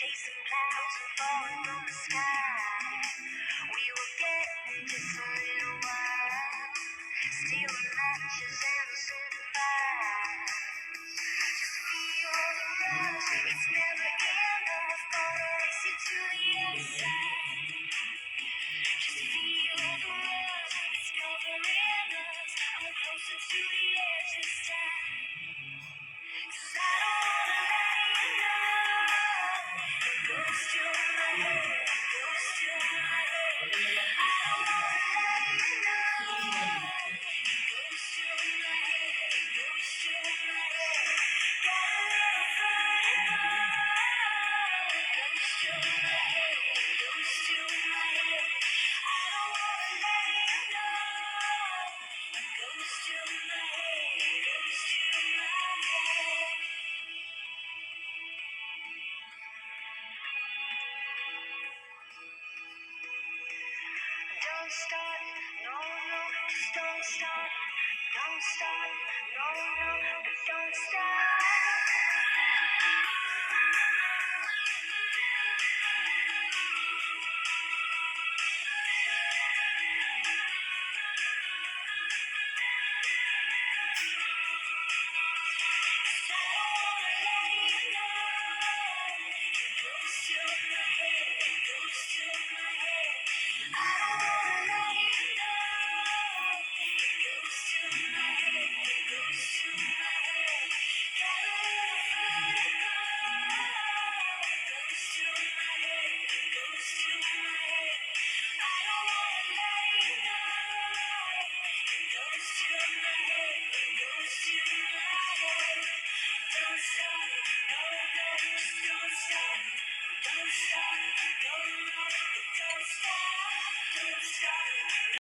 Chasing clouds and falling from the sky. We will get just a little while. Stealing matches and setting fire. Just feel the rush. It's never enough. Gonna race you to the other side. Just feel the rush. It's covering us. I'm closer to the edge this time. 'Cause I don't wanna let you know. It goes to my head. It goes to my head. I don't wanna let you know. It goes to my head. It goes to my head. Got a little fun and it goes to my head. It goes to my head. I don't wanna let you know. It goes to my head. It goes to my head. Don't stop, no, no, just don't stop. Don't stop, no, no, don't stop. I don't wanna let you know. It goes to my head, it goes to my head. I don't wanna let you know. It goes to my head, it goes to my head. Got a little fun and it goes to my head, it goes to my head. I don't wanna let you know. It goes to my head, it goes to my head. Don't stop, no, no, just don't stop. Don't stop, no, no, don't stop. Don't stop.